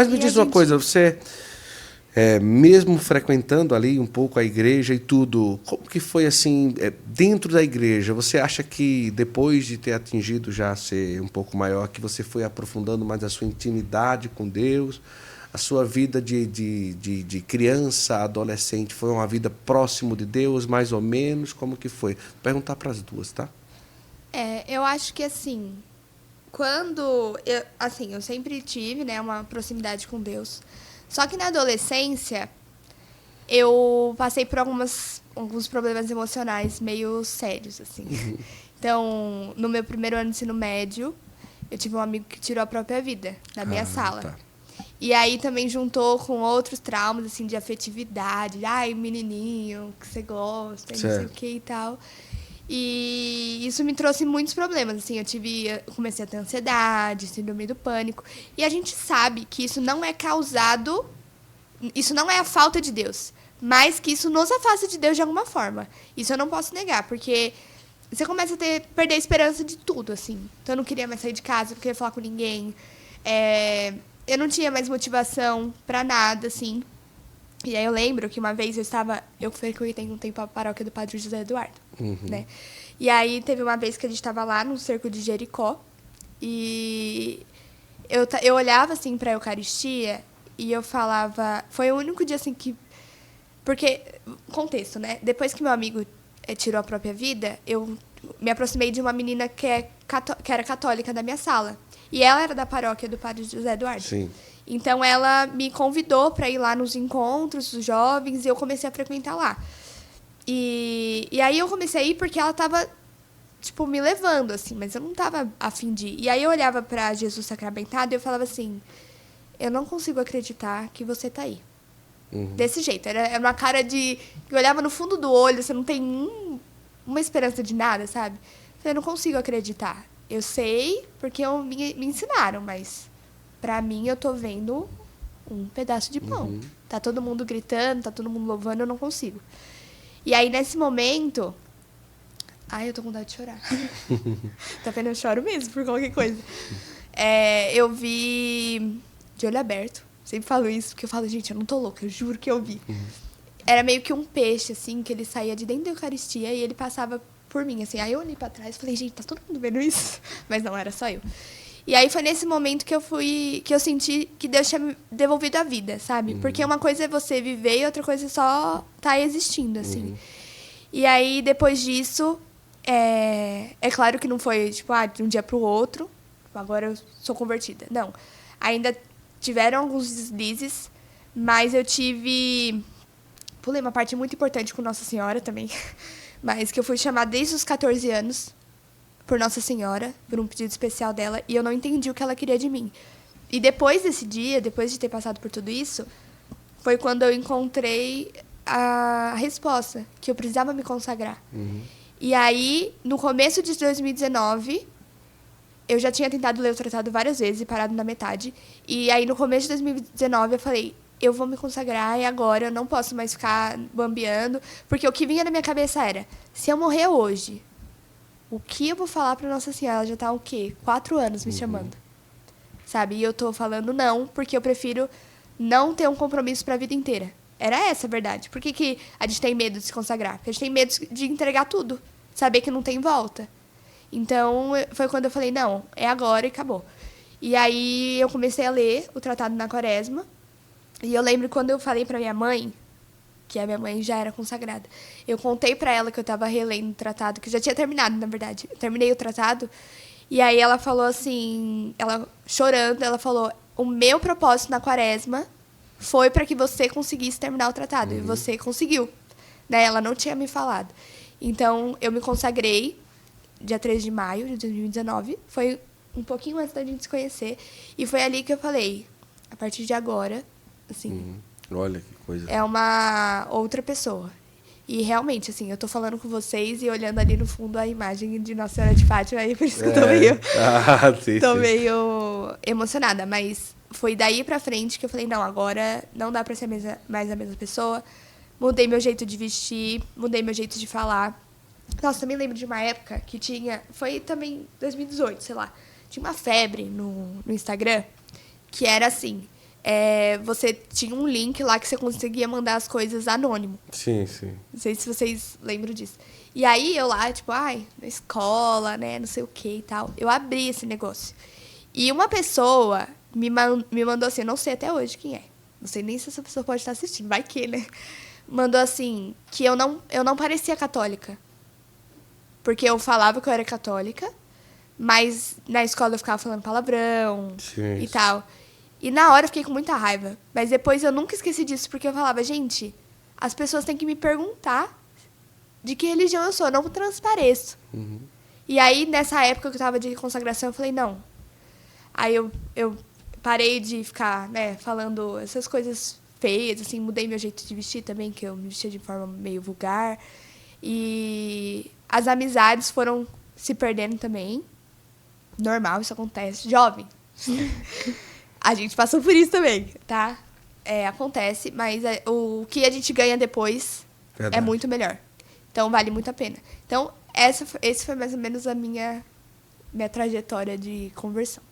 Mas me diz uma coisa, você, mesmo frequentando ali um pouco a igreja e tudo, como que foi assim, dentro da igreja? Você acha que depois de ter atingido já ser um pouco maior, que você foi aprofundando mais a sua intimidade com Deus? A sua vida de criança, adolescente, foi uma vida próximo de Deus, mais ou menos? Como que foi? Vou perguntar para as duas, tá? Eu acho que assim, eu sempre tive, né, uma proximidade com Deus. Só que na adolescência, eu passei por alguns problemas emocionais meio sérios, assim. Então, no meu primeiro ano de ensino médio, eu tive um amigo que tirou a própria vida na minha sala. Tá. E aí também juntou com outros traumas, assim, de afetividade. Ai, menininho, que você gosta, não sei o que e tal. E isso me trouxe muitos problemas, assim, eu comecei a ter ansiedade, síndrome do pânico. E a gente sabe que isso não é a falta de Deus, mas que isso nos afasta de Deus de alguma forma. Isso eu não posso negar, porque você começa a perder a esperança de tudo, assim. Então eu não queria mais sair de casa, não queria falar com ninguém. Eu não tinha mais motivação pra nada, assim. E aí eu lembro que uma vez eu frequentei um tempo a paróquia do Padre José Eduardo, né? E aí teve uma vez que a gente estava lá no cerco de Jericó e eu olhava assim pra Eucaristia e eu falava, foi o único dia assim que, porque contexto, né? Depois que meu amigo tirou a própria vida, eu me aproximei de uma menina que era católica da minha sala. E ela era da paróquia do Padre José Eduardo. Sim. Então, ela me convidou para ir lá nos encontros dos jovens e eu comecei a frequentar lá. E aí eu comecei a ir porque ela estava, tipo, me levando, assim, mas eu não estava a fim de ir. E aí eu olhava para Jesus sacramentado e eu falava assim, eu não consigo acreditar que você está aí. Desse jeito. Era uma cara de... Eu olhava no fundo do olho, você não tem uma esperança de nada, sabe? Eu não consigo acreditar. Eu sei porque me ensinaram, mas... Pra mim, eu tô vendo um pedaço de pão. Tá todo mundo gritando, tá todo mundo louvando, eu não consigo. E aí, nesse momento... Ai, eu tô com vontade de chorar. Tá vendo? Eu choro mesmo por qualquer coisa. Eu vi de olho aberto. Sempre falo isso, porque eu falo, gente, eu não tô louca, eu juro que eu vi. Era meio que um peixe, assim, que ele saía de dentro da Eucaristia e ele passava por mim, assim. Aí eu olhei pra trás e falei, gente, tá todo mundo vendo isso? Mas não, era só eu. E aí foi nesse momento que eu senti que Deus tinha me devolvido a vida, sabe? Porque uma coisa é você viver e outra coisa é só tá existindo, assim. E aí, depois disso, é claro que não foi, tipo, de um dia pro outro, agora eu sou convertida. Não. Ainda tiveram alguns deslizes, mas eu pulei uma parte muito importante com Nossa Senhora também, mas que eu fui chamada desde os 14 anos por Nossa Senhora, por um pedido especial dela, e eu não entendi o que ela queria de mim. E depois desse dia, depois de ter passado por tudo isso, foi quando eu encontrei a resposta, que eu precisava me consagrar. E aí, no começo de 2019, eu já tinha tentado ler o tratado várias vezes e parado na metade. E aí, no começo de 2019, eu falei, eu vou me consagrar e agora eu não posso mais ficar bambeando, porque o que vinha na minha cabeça era, se eu morrer hoje, o que eu vou falar pra Nossa Senhora? Ela já tá, 4 anos me chamando. Sabe? E eu tô falando não, porque eu prefiro não ter um compromisso pra vida inteira. Era essa a verdade. Por que a gente tem medo de se consagrar? Porque a gente tem medo de entregar tudo. Saber que não tem volta. Então, foi quando eu falei, não, é agora e acabou. E aí, eu comecei a ler o Tratado na Quaresma. E eu lembro quando eu falei pra minha mãe, que a minha mãe já era consagrada. Eu contei pra ela que eu tava relendo o tratado, que eu já tinha terminado, na verdade. Eu terminei o tratado, e aí ela falou assim, ela chorando, ela falou, o meu propósito na quaresma foi para que você conseguisse terminar o tratado, e você conseguiu. Né? Ela não tinha me falado. Então, eu me consagrei dia 13 de maio de 2019, foi um pouquinho antes da gente se conhecer, e foi ali que eu falei, a partir de agora, assim... Olha que coisa. É uma outra pessoa. E realmente, assim, eu tô falando com vocês e olhando ali no fundo a imagem de Nossa Senhora de Fátima, aí por isso que eu tô meio emocionada. Mas foi daí pra frente que eu falei, não, agora não dá pra ser mais a mesma pessoa. Mudei meu jeito de vestir, mudei meu jeito de falar. Nossa, também lembro de uma época que foi também 2018, sei lá, tinha uma febre no Instagram, que era assim... você tinha um link lá que você conseguia mandar as coisas anônimo. Sim, sim. Não sei se vocês lembram disso. E aí eu lá, tipo, na escola, né, não sei o que e tal. Eu abri esse negócio. E uma pessoa me mandou assim, eu não sei até hoje quem é. Não sei nem se essa pessoa pode estar assistindo, vai que, né? Mandou assim, que eu não parecia católica. Porque eu falava que eu era católica, mas na escola eu ficava falando palavrão e tal. E na hora eu fiquei com muita raiva. Mas depois eu nunca esqueci disso, porque eu falava, gente, as pessoas têm que me perguntar de que religião eu sou, eu não transpareço. Uhum. E aí, nessa época que eu tava de consagração, eu falei, não. Aí eu parei de ficar, né, falando essas coisas feias, assim, mudei meu jeito de vestir também, que eu me vestia de forma meio vulgar. E as amizades foram se perdendo também. Normal, isso acontece. Jovem. A gente passou por isso também, tá? Acontece, mas o que a gente ganha depois é muito melhor. Então, vale muito a pena. Então, esse foi mais ou menos a minha trajetória de conversão.